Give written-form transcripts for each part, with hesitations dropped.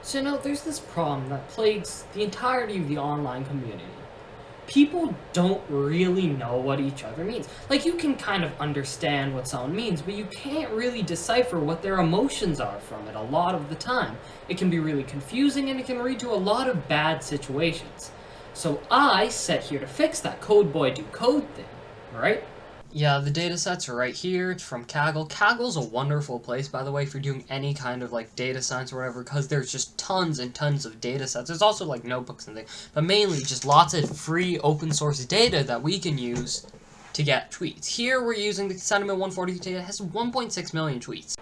So there's this problem that plagues the entirety of the online community. People don't really know what each other means. Like, you can kind of understand what someone means, but you can't really decipher what their emotions are from it a lot of the time. It can be really confusing, and it can lead to a lot of bad situations. So I set here to fix that code boy do code thing, right? Yeah, the datasets are right here. It's from Kaggle. Kaggle's a wonderful place, by the way, for doing any kind of, like, data science or whatever, because there's just tons and tons of datasets. There's also, like, notebooks and things, but mainly just lots of free open-source data that we can use to get tweets. Here, we're using the Sentiment 140 data. It has 1.6 million tweets.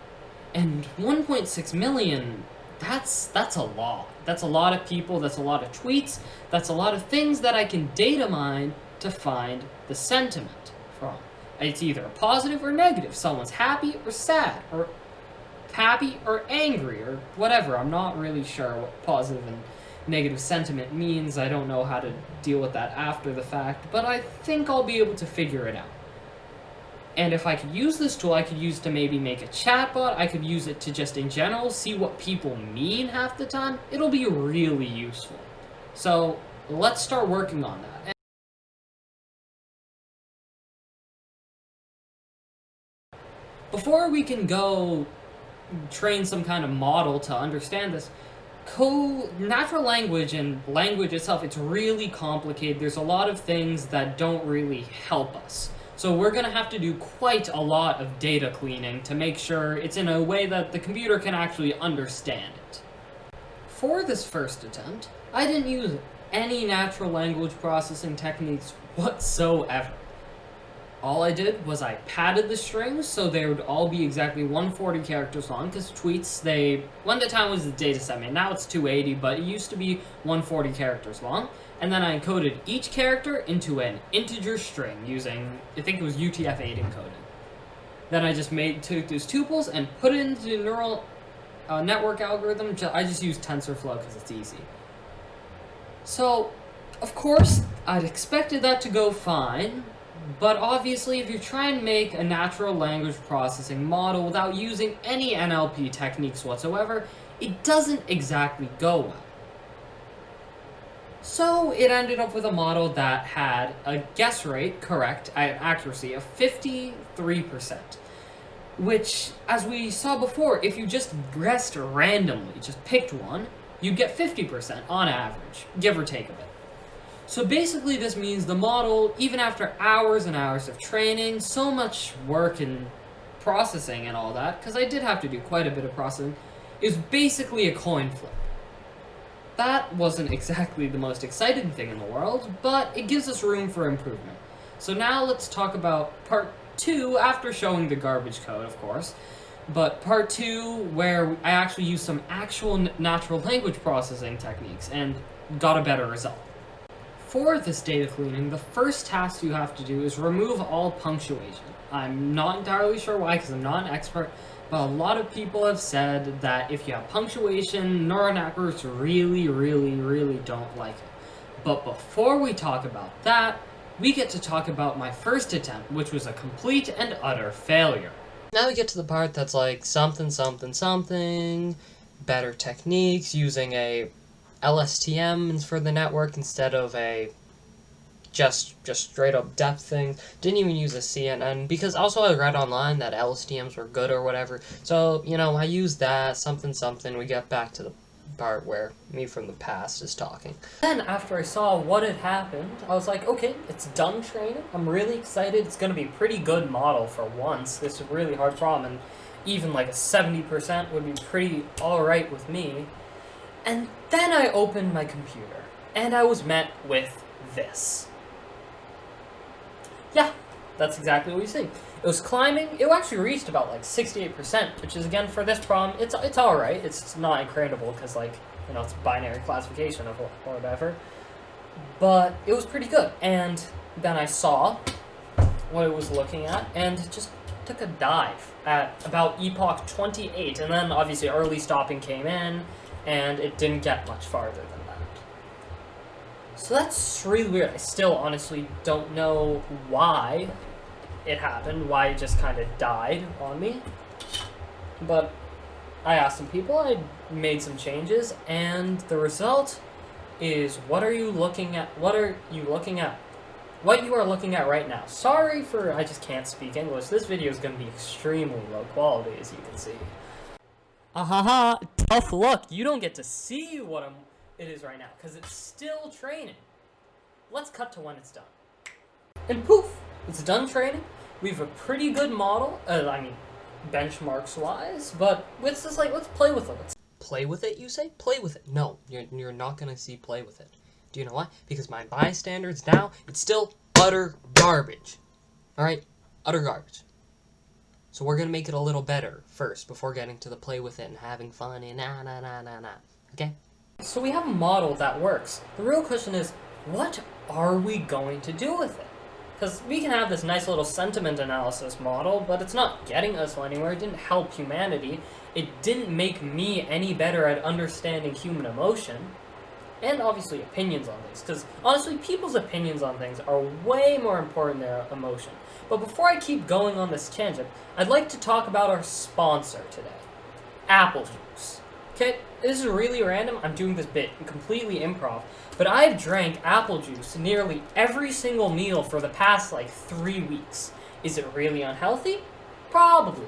And 1.6 million, that's a lot. That's a lot of people, that's a lot of tweets, that's a lot of things that I can data mine to find the sentiment from. It's either a positive or negative. Someone's happy or sad, or happy or angry, or whatever. I'm not really sure what positive and negative sentiment means. I don't know how to deal with that after the fact, but I think I'll be able to figure it out. And if I could use this tool, I could use it to maybe make a chatbot. I could use it to just in general see what people mean half the time. It'll be really useful. So let's start working on that. Before we can go train some kind of model to understand this, natural language and language itself, it's really complicated. There's a lot of things that don't really help us. So we're going to have to do quite a lot of data cleaning to make sure it's in a way that the computer can actually understand it. For this first attempt, I didn't use any natural language processing techniques whatsoever. All I did was I padded the strings so they would all be exactly 140 characters long, because tweets, when the time was the dataset made, now it's 280, but it used to be 140 characters long. And then I encoded each character into an integer string using, I think it was UTF-8 encoding. Then I just took those tuples and put it into the neural network algorithm. I just used TensorFlow because it's easy. So, of course, I'd expected that to go fine. But obviously, if you try and make a natural language processing model without using any NLP techniques whatsoever, it doesn't exactly go well. So it ended up with a model that had a guess rate, correct, accuracy of 53%. Which, as we saw before, if you just guessed randomly, just picked one, you'd get 50% on average, give or take a bit. So basically this means the model, even after hours and hours of training, so much work and processing and all that, because I did have to do quite a bit of processing, is basically a coin flip. That wasn't exactly the most exciting thing in the world, but it gives us room for improvement. So now let's talk about part 2, after showing the garbage code, of course. But part 2, where I actually used some actual natural language processing techniques and got a better result. For this data cleaning, the first task you have to do is remove all punctuation. I'm not entirely sure why, because I'm not an expert, but a lot of people have said that if you have punctuation, neural networks really don't like it. But before we talk about that, we get to talk about my first attempt, which was a complete and utter failure. Now we get to the part that's like something, better techniques, using a LSTM for the network instead of a just straight up depth thing. Didn't even use a CNN, because also I read online that LSTMs were good or whatever. So, I used that, something, we get back to the part where me from the past is talking. Then, after I saw what had happened, I was like, okay, it's done training. I'm really excited. It's going to be a pretty good model for once. This is a really hard problem, and even like a 70% would be pretty alright with me. And then I opened my computer, and I was met with this. Yeah, that's exactly what you see. It was climbing. It actually reached about like 68%, which is, again, for this problem, it's alright. It's not incredible because, it's binary classification of whatever. But it was pretty good. And then I saw what it was looking at, and it just took a dive at about epoch 28. And then, obviously, early stopping came in, and it didn't get much farther than that. So that's really weird. I still honestly don't know why it happened, why it just kind of died on me. But I asked some people, I made some changes, and the result is what you are looking at right now. Sorry for, I just can't speak English. This video is going to be extremely low quality, as you can see. Ahaha, tough luck. You don't get to see what it is right now, because it's still training. Let's cut to when it's done. And poof, it's done training. We have a pretty good model, benchmarks-wise, but let's play with it. Play with it, you say? Play with it. No, you're not going to see play with it. Do you know why? Because my bystanders now, it's still utter garbage. Alright? Utter garbage. So we're going to make it a little better first, before getting to the play with it and having fun and nah. Okay? So we have a model that works. The real question is, what are we going to do with it? Because we can have this nice little sentiment analysis model, but it's not getting us anywhere. It didn't help humanity. It didn't make me any better at understanding human emotion. And obviously opinions on things, because honestly, people's opinions on things are way more important than their emotion. But before I keep going on this tangent, I'd like to talk about our sponsor today, apple juice. Okay, this is really random, I'm doing this bit completely improv, but I've drank apple juice nearly every single meal for the past, 3 weeks. Is it really unhealthy? Probably.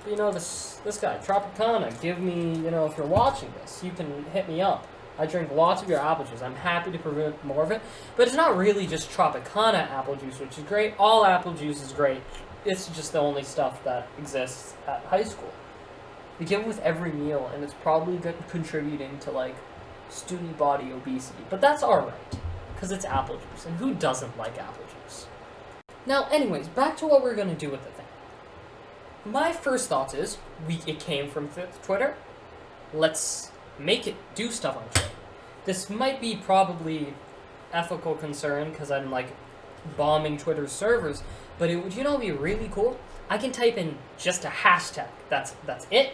You know, this guy, Tropicana, give me, if you're watching this, you can hit me up. I drink lots of your apple juice. I'm happy to prevent more of it. But it's not really just Tropicana apple juice, which is great. All apple juice is great. It's just the only stuff that exists at high school. You give it with every meal, and it's probably contributing to, student body obesity. But that's alright, because it's apple juice. And who doesn't like apple juice? Now, anyways, back to what we're going to do with the thing. My first thought is, it came from Twitter. Let's make it do stuff on Twitter. This might be probably ethical concern because I'm bombing Twitter's servers, but it would be really cool? I can type in just a hashtag. That's it.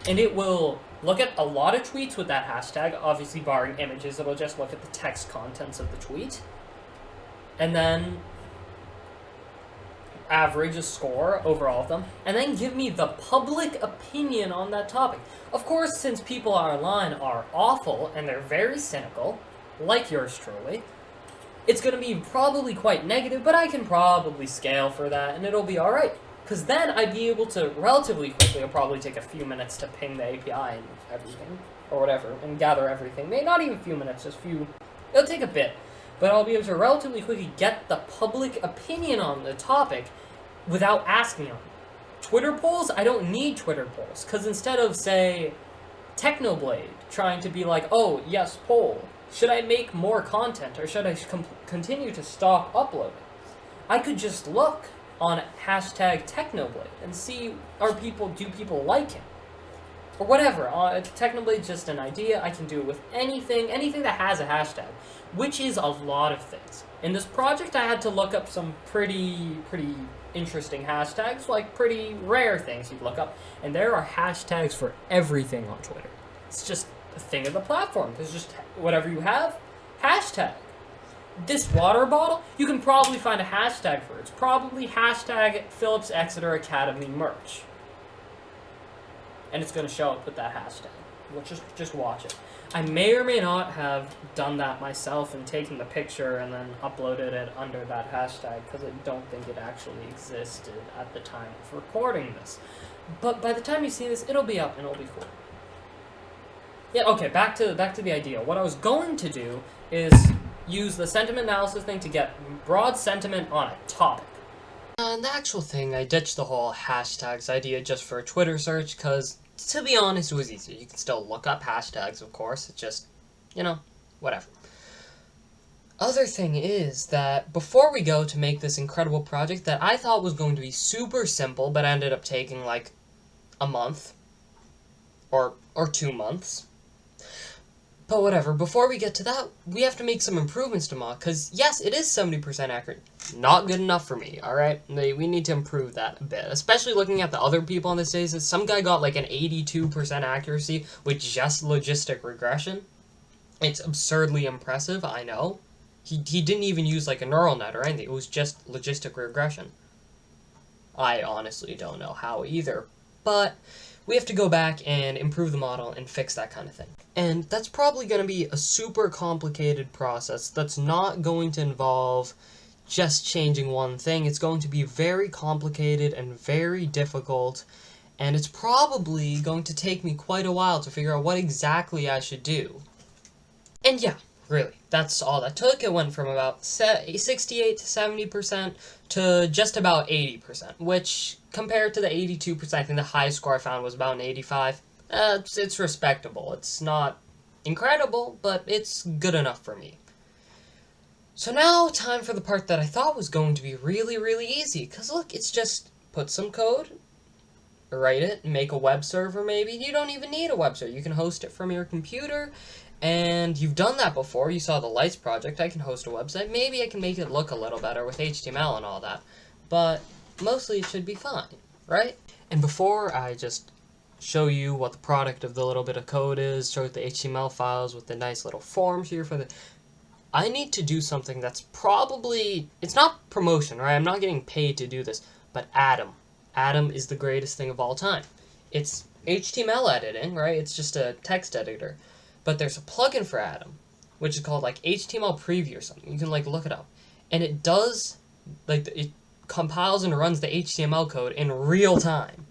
And it will look at a lot of tweets with that hashtag, obviously barring images. It'll just look at the text contents of the tweet. And then average a score over all of them, and then give me the public opinion on that topic. Of course, since people online are awful and they're very cynical, like yours truly, it's going to be probably quite negative, but I can probably scale for that, and it'll be alright. Because then I'd be able to relatively quickly, it'll probably take a few minutes to ping the API and everything, or whatever, and gather everything. Maybe not even a few minutes, just it'll take a bit. But I'll be able to relatively quickly get the public opinion on the topic without asking them. Twitter polls? I don't need Twitter polls, because instead of, say, Technoblade trying to be like, oh, yes, poll, should I make more content, or should I continue to stop uploading? I could just look on hashtag Technoblade and see, do people like him? Or whatever, Technoblade's just an idea. I can do it with anything that has a hashtag, which is a lot of things. In this project, I had to look up some pretty interesting hashtags, pretty rare things you'd look up, and there are hashtags for everything on Twitter. It's just a thing of the platform. There's just whatever you have, hashtag. This water bottle, you can probably find a hashtag for it. It's probably hashtag Phillips Exeter Academy merch. And it's going to show up with that hashtag. Well, just watch it. I may or may not have done that myself and taken the picture and then uploaded it under that hashtag because I don't think it actually existed at the time of recording this. But by the time you see this, it'll be up and it'll be cool. Yeah, okay, back to the idea. What I was going to do is use the sentiment analysis thing to get broad sentiment on a topic. The actual thing, I ditched the whole hashtags idea just for a Twitter search, because, to be honest, it was easier. You can still look up hashtags, of course, it's just, whatever. Other thing is that, before we go to make this incredible project that I thought was going to be super simple, but ended up taking, a month, or 2 months, but whatever, before we get to that, we have to make some improvements to mod, because yes, it is 70% accurate. Not good enough for me, alright? We need to improve that a bit, especially looking at the other people on this days. Some guy got an 82% accuracy with just logistic regression. It's absurdly impressive, I know. He didn't even use a neural net or anything, it was just logistic regression. I honestly don't know how either, but we have to go back and improve the model and fix that kind of thing. And that's probably going to be a super complicated process that's not going to involve just changing one thing. It's going to be very complicated and very difficult, and it's probably going to take me quite a while to figure out what exactly I should do. And yeah, really, that's all that took. It went from about 68 to 70% to just about 80%, which compared to the 82%, I think the highest score I found was about an 85. It's respectable. It's not incredible, but it's good enough for me. So now, time for the part that I thought was going to be really, really easy. Because look, it's just put some code, write it, make a web server maybe. You don't even need a web server. You can host it from your computer. And you've done that before. You saw the Lights project. I can host a website. Maybe I can make it look a little better with HTML and all that. But mostly it should be fine, right? And before I just show you what the product of the little bit of code is, show you the HTML files with the nice little forms here for the... I need to do something that's probably... It's not promotion, right? I'm not getting paid to do this. But Atom. Atom is the greatest thing of all time. It's HTML editing, right? It's just a text editor. But there's a plugin for Atom, which is called like HTML Preview or something. You can like look it up. And it does, like, it compiles and runs the HTML code in real time.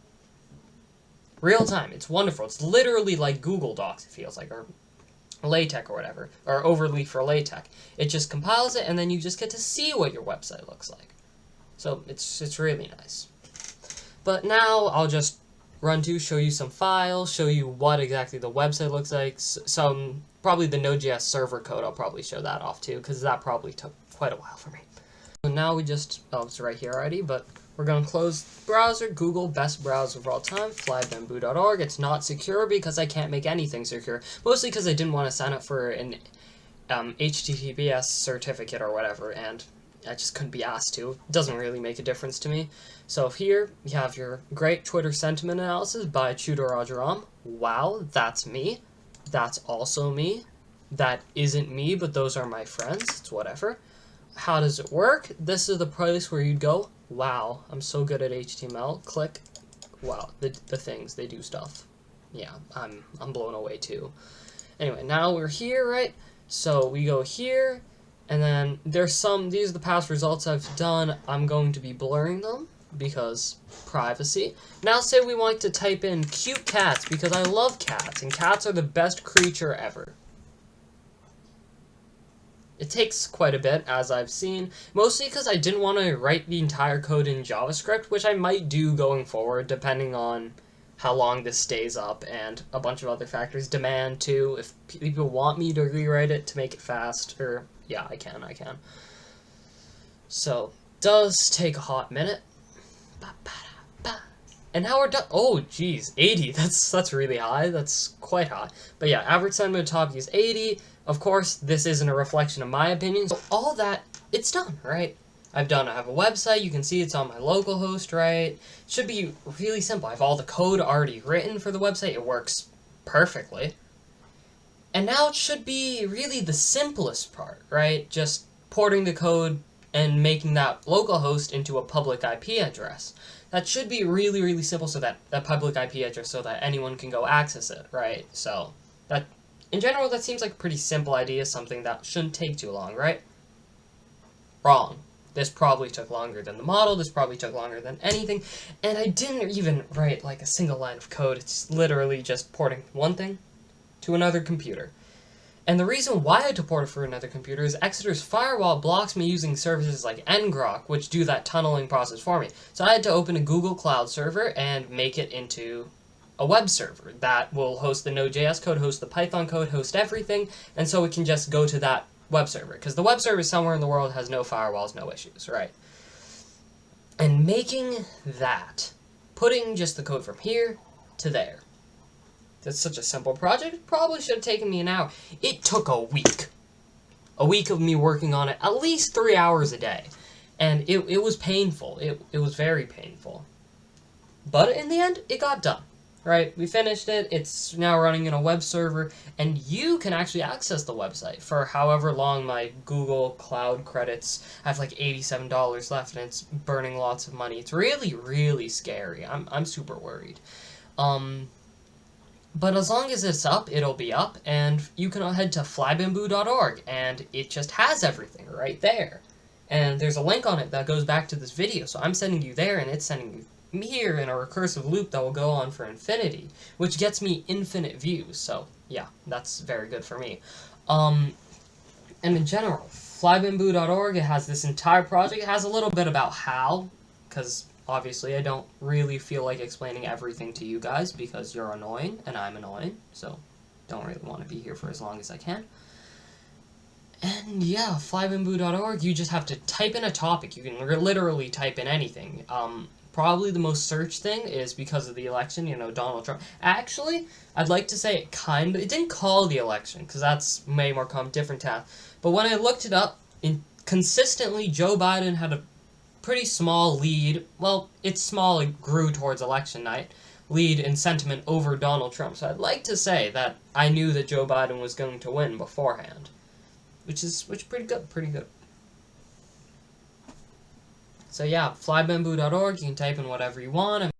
Real time. It's wonderful. It's literally like Google Docs, it feels like, or LaTeX or whatever, or Overleaf for LaTeX. It just compiles it, and then you just get to see what your website looks like. So it's really nice. But now I'll just show you some files, show you what exactly the website looks like. Some, probably the Node.js server code, I'll probably show that off too, because that probably took quite a while for me. So now we just, oh, it's right here already, but we're going to close the browser. Google, best browser of all time, flybamboo.org. It's not secure because I can't make anything secure, mostly because I didn't want to sign up for an HTTPS certificate or whatever, and I just couldn't be asked to. It doesn't really make a difference to me. So here, you have your great Twitter sentiment analysis by Tudor Rajaram. Wow, that's me. That's also me. That isn't me, but those are my friends. It's whatever. How does it work? This is the place where you'd go, wow, I'm so good at HTML. Click. Wow, the things, they do stuff. Yeah, I'm blown away too. Anyway, now we're here, right? So we go here, and then there's some, these are the past results I've done. I'm going to be blurring them because privacy. Now say we want to type in cute cats because I love cats, and cats are the best creature ever. It takes quite a bit, as I've seen, mostly because I didn't want to write the entire code in JavaScript, which I might do going forward, depending on how long this stays up, and a bunch of other factors. Demand, too, if people want me to rewrite it to make it fast, or, yeah, I can. So, does take a hot minute. And now we're done. Oh, geez, 80, that's really high, that's quite high. But yeah, average sentiment top is 80. Of course, this isn't a reflection of my opinion, so all that, it's done, right? I have a website, you can see it's on my local host, right? It should be really simple. I have all the code already written for the website, it works perfectly. And now it should be really the simplest part, right? Just porting the code and making that local host into a public IP address. That should be really, really simple, so that public IP address, so that anyone can go access it, right? So, that, in general, that seems like a pretty simple idea, something that shouldn't take too long, right? Wrong. This probably took longer than the model, this probably took longer than anything, and I didn't even write like a single line of code. It's literally just porting one thing to another computer. And the reason why I had to port it for another computer is Exeter's firewall blocks me using services like ngrok, which do that tunneling process for me. So I had to open a Google Cloud server and make it into a web server that will host the Node.js code, host the Python code, host everything, and so it can just go to that web server, because the web server somewhere in the world has no firewalls, no issues, right? And making that, putting just the code from here to there, that's such a simple project. It probably should have taken me an hour. It took a week. A week of me working on it, at least 3 hours a day. And it was painful. It was very painful. But in the end, it got done. Right? We finished it. It's now running in a web server. And you can actually access the website for however long my Google Cloud credits. I have like $87 left, and it's burning lots of money. It's really, really scary. I'm super worried. But as long as it's up, it'll be up, and you can head to flybamboo.org, and it just has everything right there. And there's a link on it that goes back to this video, so I'm sending you there, and it's sending you here in a recursive loop that will go on for infinity, which gets me infinite views, so yeah, that's very good for me. And in general, flybamboo.org, it has this entire project. It has a little bit about how, because obviously I don't really feel like explaining everything to you guys because you're annoying and I'm annoying, so don't really want to be here for as long as I can. And yeah, flybamboo.org, you just have to type in a topic. You can literally type in anything. Probably the most searched thing is because of the election, you know, Donald Trump. Actually, I'd like to say it didn't call the election, because that's way more different task. But when I looked it up, consistently Joe Biden had a pretty small lead. Well, it's small, it grew towards election night, lead in sentiment over Donald Trump. So I'd like to say that I knew that Joe Biden was going to win beforehand. Which pretty good. So yeah, flybamboo.org, you can type in whatever you want.